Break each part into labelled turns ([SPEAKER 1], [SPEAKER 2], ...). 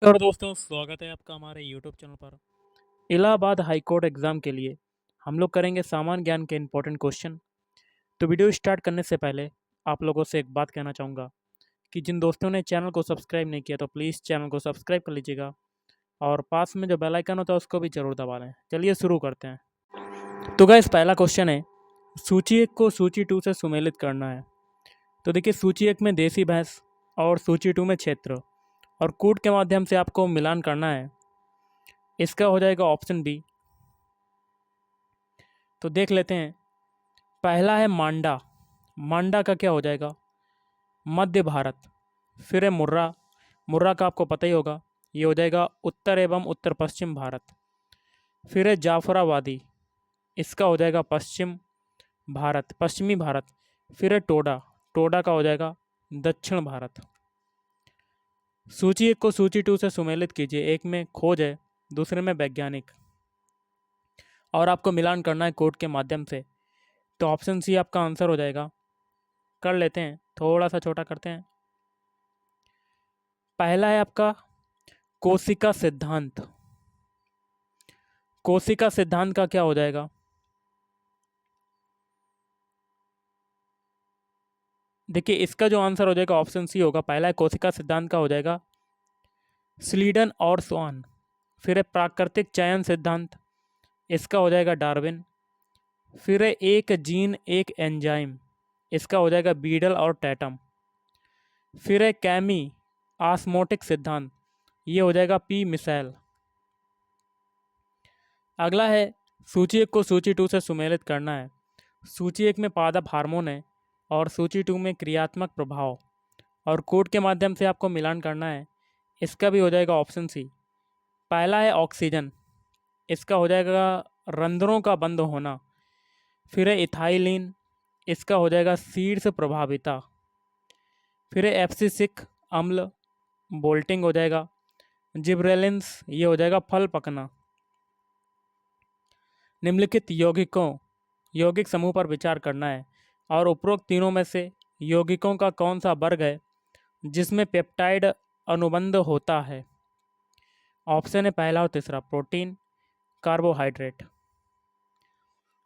[SPEAKER 1] और दोस्तों स्वागत है आपका हमारे यूट्यूब चैनल पर। इलाहाबाद हाई कोर्ट एग्ज़ाम के लिए हम लोग करेंगे सामान्य ज्ञान के इंपॉर्टेंट क्वेश्चन। तो वीडियो स्टार्ट करने से पहले आप लोगों से एक बात कहना चाहूँगा कि जिन दोस्तों ने चैनल को सब्सक्राइब नहीं किया तो प्लीज़ चैनल को सब्सक्राइब कर लीजिएगा और पास में जो बेल आइकन होता है उसको भी ज़रूर दबा लें। चलिए शुरू करते हैं। तो गाइस पहला क्वेश्चन है, सूची 1 को सूची 2 से सुमेलित करना है। तो देखिए सूची 1 में देसी भैंस और सूची 2 में क्षेत्र और कूट के माध्यम से आपको मिलान करना है। इसका हो जाएगा ऑप्शन बी। तो देख लेते हैं। पहला है मांडा। मांडा का क्या हो जाएगा? मध्य भारत। फिर है मुर्रा। मुर्रा का आपको पता ही होगा, ये हो जाएगा उत्तर एवं उत्तर पश्चिम भारत। फिर है जाफराबादी। इसका हो जाएगा पश्चिम भारत, पश्चिमी भारत। फिर है टोडा। टोडा का हो जाएगा दक्षिण भारत। सूची 1 को सूची 2 से सुमेलित कीजिए। एक में खोज है, दूसरे में वैज्ञानिक, और आपको मिलान करना है कोड के माध्यम से। तो ऑप्शन सी आपका आंसर हो जाएगा। कर लेते हैं, थोड़ा सा छोटा करते हैं। पहला है आपका कोशिका सिद्धांत। कोशिका सिद्धांत का क्या हो जाएगा? देखिए इसका जो आंसर हो जाएगा ऑप्शन सी होगा। पहला है कोशिका सिद्धांत का हो जाएगा स्लीडन और स्वान। फिर है प्राकृतिक चयन सिद्धांत, इसका हो जाएगा डार्विन। फिर है एक जीन एक एंजाइम, इसका हो जाएगा बीडल और टैटम। फिर है कैमी आस्मोटिक सिद्धांत, ये हो जाएगा पी मिसाइल। अगला है सूची 1 को सूची 2 से सुमेलित करना है। सूची 1 में पादप हार्मोन है और सूची 2 में क्रियात्मक प्रभाव, और कोड के माध्यम से आपको मिलान करना है। इसका भी हो जाएगा ऑप्शन सी। पहला है ऑक्सीजन, इसका हो जाएगा रंध्रों का बंद होना। फिर है इथाइलिन, इसका हो जाएगा शीर्ष प्रभाविता। फिर है एब्सिसिक अम्ल, बोल्टिंग हो जाएगा। जिब्रेलिन्स, ये हो जाएगा फल पकना। निम्नलिखित यौगिक समूह पर विचार करना है और उपरोक्त तीनों में से यौगिकों का कौन सा वर्ग है जिसमें पेप्टाइड अनुबंध होता है? ऑप्शन है पहला और तीसरा, प्रोटीन, कार्बोहाइड्रेट।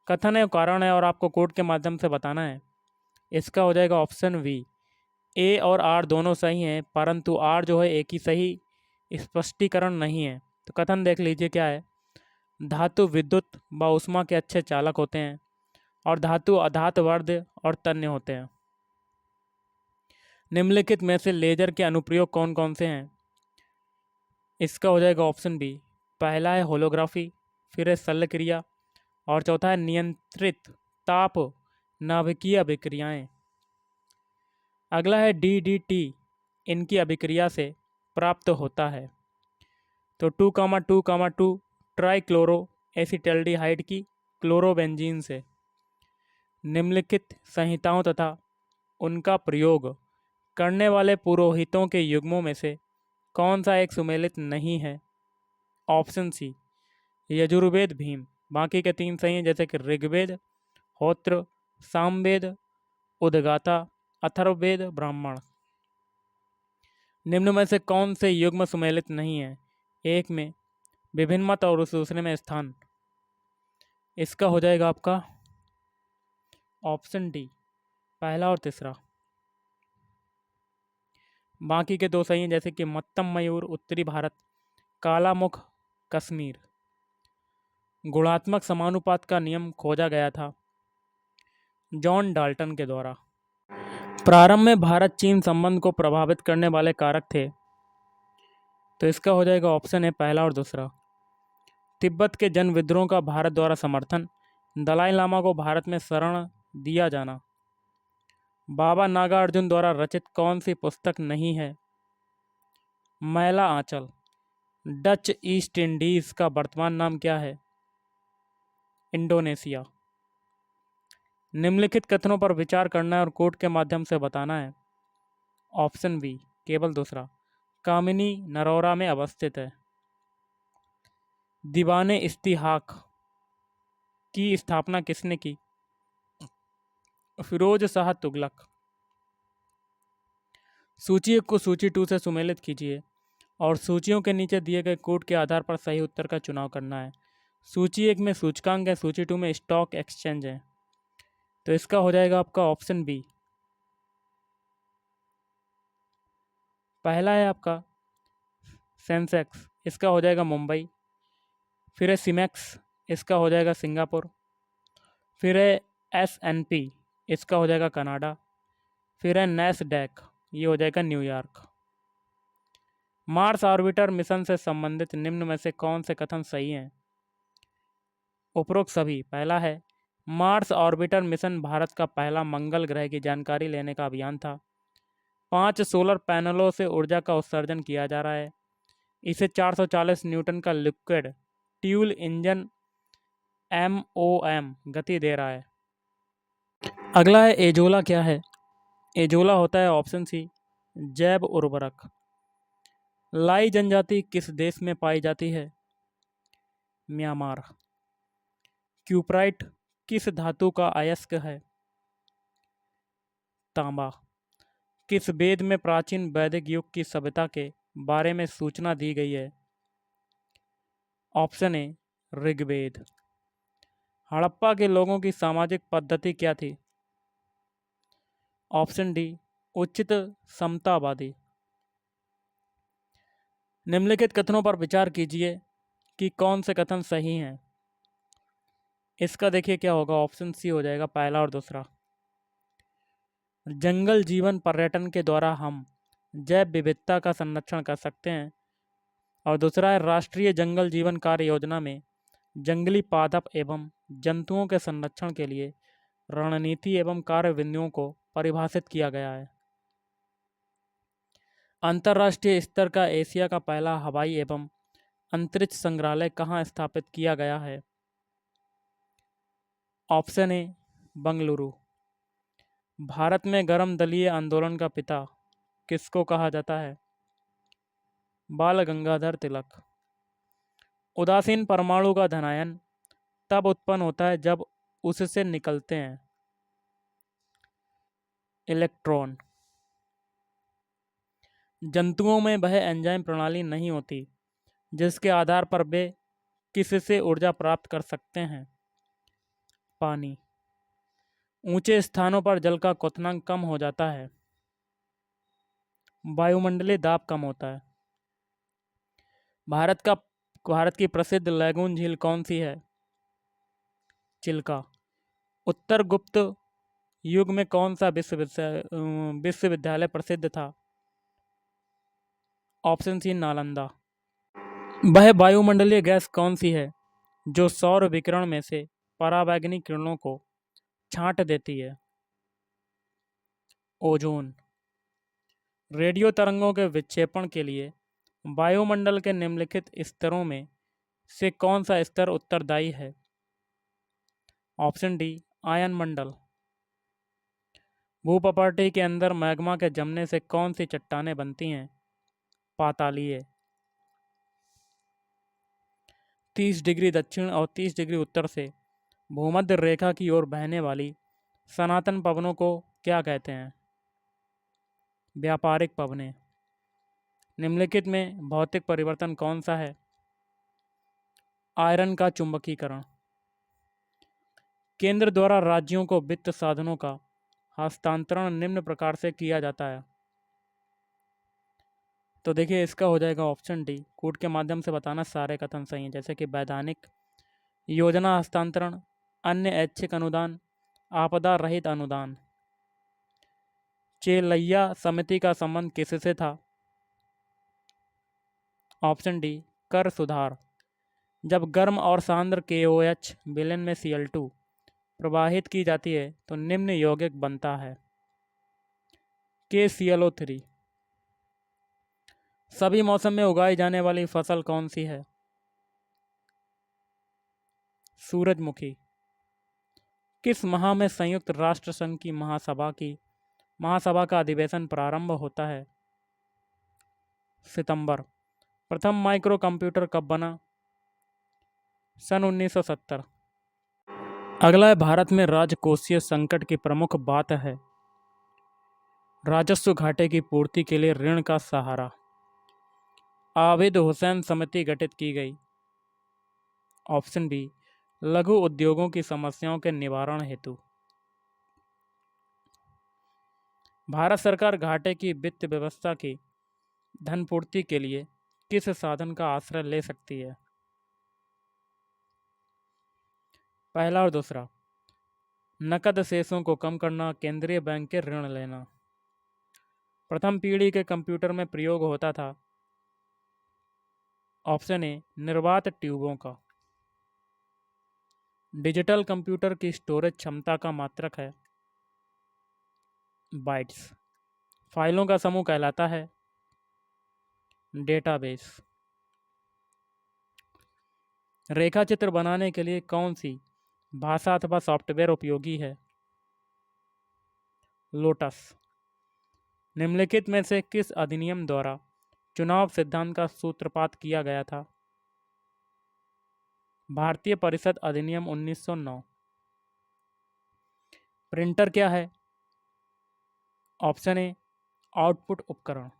[SPEAKER 1] कथन है, कारण है और आपको कोड के माध्यम से बताना है। इसका हो जाएगा ऑप्शन वी। ए और आर दोनों सही हैं, परंतु आर जो है एक ही सही स्पष्टीकरण नहीं है। तो कथन देख लीजिए क्या है। धातु विद्युत व ऊष्मा के अच्छे चालक होते हैं और धातु अधातवर्ध और तन्य होते हैं। निम्नलिखित में से लेजर के अनुप्रयोग कौन कौन से हैं? इसका हो जाएगा ऑप्शन बी। पहला है होलोग्राफी, फिर है शल्यक्रिया, और चौथा है नियंत्रित ताप नाभिकीय अभिक्रियाएं। अगला है डीडीटी, इनकी अभिक्रिया से प्राप्त होता है। तो 2,2,2 ट्राइक्लोरो एसिटल्डिहाइड की क्लोरोबेंजीन से। निम्नलिखित संहिताओं तथा उनका प्रयोग करने वाले पुरोहितों के युग्मों में से कौन सा एक सुमेलित नहीं है? Option C Yajurveda Bhim. बाकी के तीन सही हैं, जैसे कि ऋग्वेद, होत्र, सामवेद, उदगाथा, अथर्ववेद, ब्राह्मण। निम्न में से कौन से युग्म सुमेलित नहीं है? एक में विभिन्न मत और उस दूसरे में स्थान। इसका हो जाएगा आपका ऑप्शन डी, पहला और तीसरा। बाकी के दो सही हैं, जैसे कि मत्तम मयूर उत्तरी भारत, काला मुख कश्मीर। गुणात्मक समानुपात का नियम खोजा गया था जॉन डाल्टन के द्वारा। प्रारंभ में भारत चीन संबंध को प्रभावित करने वाले कारक थे। तो इसका हो जाएगा ऑप्शन है पहला और दूसरा। तिब्बत के जन विद्रोह का भारत द्वारा समर्थन, दलाई लामा को भारत में शरण दिया जाना। बाबा नागार्जुन द्वारा रचित कौन सी पुस्तक नहीं है? मैला आंचल। डच ईस्ट इंडीज का वर्तमान नाम क्या है? इंडोनेशिया। निम्नलिखित कथनों पर विचार करना है और कोड के माध्यम से बताना है। ऑप्शन बी, केवल दूसरा, कामिनी नरौरा में अवस्थित है। दीवाने इस्तिहाक की स्थापना किसने की? फिरोज शाह तुगलक। सूची 1 को सूची 2 से सुमेलित कीजिए और सूचियों के नीचे दिए गए कोड के आधार पर सही उत्तर का चुनाव करना है। सूची 1 में सूचकांक है, सूची 2 में स्टॉक एक्सचेंज है। तो इसका हो जाएगा आपका ऑप्शन बी। पहला है आपका सेंसेक्स, इसका हो जाएगा मुंबई। फिर है सिमेक्स, इसका हो जाएगा सिंगापुर। फिर है S&P, इसका हो जाएगा कनाडा। फिर है नैस्डैक, ये हो जाएगा न्यूयॉर्क। मार्स ऑर्बिटर मिशन से संबंधित निम्न में से कौन से कथन सही हैं? उपरोक्त सभी। पहला है मार्स ऑर्बिटर मिशन भारत का पहला मंगल ग्रह की जानकारी लेने का अभियान था। 5 सोलर पैनलों से ऊर्जा का उत्सर्जन किया जा रहा है। इसे 440 न्यूटन का लिक्विड ट्यूल इंजन MOM गति दे रहा है। अगला है एजोला क्या है? एजोला होता है ऑप्शन सी जैव उर्वरक। लाई जनजाति किस देश में पाई जाती है? म्यांमार। क्यूप्राइट किस धातु का अयस्क है? तांबा। किस वेद में प्राचीन वैदिक युग की सभ्यता के बारे में सूचना दी गई है? Option A Rigveda. हड़प्पा के लोगों की सामाजिक पद्धति क्या थी? ऑप्शन डी उचित समतावादी। निम्नलिखित कथनों पर विचार कीजिए कि कौन से कथन सही हैं। इसका देखिए क्या होगा, ऑप्शन सी हो जाएगा पहला और दूसरा। जंगल जीवन पर्यटन के द्वारा हम जैव विविधता का संरक्षण कर सकते हैं। और दूसरा है राष्ट्रीय जंगल जीवन कार्य योजना में जंगली पादप एवं जंतुओं के संरक्षण के लिए रणनीति एवं कार्य बिंदुओं को परिभाषित किया गया है। अंतर्राष्ट्रीय स्तर का एशिया का पहला हवाई एवं अंतरिक्ष संग्रहालय कहाँ स्थापित किया गया है? Option A Bengaluru. भारत में गर्म दलीय आंदोलन का पिता किसको कहा जाता है? बाल गंगाधर तिलक। उदासीन परमाणु का धनायन तब उत्पन्न होता है जब उससे निकलते हैं इलेक्ट्रॉन। जंतुओं में वह एंजाइम प्रणाली नहीं होती जिसके आधार पर वे किससे ऊर्जा प्राप्त कर सकते हैं? पानी। ऊंचे स्थानों पर जल का क्वथनांक कम हो जाता है। वायुमंडलीय दाब कम होता है। भारत की प्रसिद्ध लैगून झील कौन सी है? चिल्का। उत्तर गुप्त युग में कौन सा विश्वविद्यालय प्रसिद्ध था? Option C Nalanda. वह वायुमंडलीय गैस कौन सी है जो सौर विकिरण में से पराबैंगनी किरणों को छांट देती है? ओजोन। रेडियो तरंगों के विक्षेपण के लिए वायुमंडल के निम्नलिखित स्तरों में से कौन सा स्तर उत्तरदायी है? ऑप्शन डी आयन मंडल। भूप्रपाटी के अंदर मैग्मा के जमने से कौन सी चट्टानें बनती हैं? पातालीय। 30 डिग्री दक्षिण और 30 डिग्री उत्तर से भूमध्य रेखा की ओर बहने वाली सनातन पवनों को क्या कहते हैं? व्यापारिक पवनें। निम्नलिखित में भौतिक परिवर्तन कौन सा है? आयरन का चुंबकीकरण। केंद्र द्वारा राज्यों को वित्त साधनों का हस्तांतरण निम्न प्रकार से किया जाता है। तो देखिए इसका हो जाएगा ऑप्शन डी कूट के माध्यम से बताना सारे कथन सही हैं, जैसे कि वैधानिक, योजना हस्तांतरण, अन्य ऐच्छिक अनुदान, आपदा रहित अनुदान। चेलैया समिति का संबंध किससे था? ऑप्शन डी कर सुधार। जब गर्म और सांद्र KOH विलयन में Cl2 प्रवाहित की जाती है तो निम्न यौगिक बनता है KClO3। सभी मौसम में उगाई जाने वाली फसल कौन सी है? सूरजमुखी। किस माह में संयुक्त राष्ट्र संघ की महासभा का अधिवेशन प्रारंभ होता है? सितंबर। प्रथम माइक्रो कंप्यूटर कब बना? सन 1970। अगला है भारत में राजकोषीय संकट की प्रमुख बात है राजस्व घाटे की पूर्ति के लिए ऋण का सहारा। आबिद हुसैन समिति गठित की गई? ऑप्शन बी, लघु उद्योगों की समस्याओं के निवारण हेतु। भारत सरकार घाटे की वित्त व्यवस्था की धनपूर्ति के लिए किस साधन का आश्रय ले सकती है? पहला और दूसरा, नकद शेषों को कम करना, केंद्रीय बैंक के ऋण लेना। प्रथम पीढ़ी के कंप्यूटर में प्रयोग होता था। ऑप्शन ए, निर्वात ट्यूबों का। डिजिटल कंप्यूटर की स्टोरेज क्षमता का मात्रक है बाइट्स। फाइलों का समूह कहलाता है डेटाबेस। रेखा चित्र बनाने के लिए कौन सी भाषा अथवा सॉफ्टवेयर उपयोगी है? लोटस। निम्नलिखित में से किस अधिनियम द्वारा चुनाव सिद्धांत का सूत्रपात किया गया था? भारतीय परिषद अधिनियम 1909। प्रिंटर क्या है? ऑप्शन ए, आउटपुट उपकरण।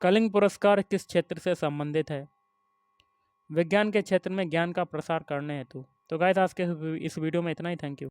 [SPEAKER 1] कलिंग पुरस्कार किस क्षेत्र से संबंधित है? विज्ञान के क्षेत्र में ज्ञान का प्रसार करने हेतु। तो गाइस आज के इस वीडियो में इतना ही। Thank you.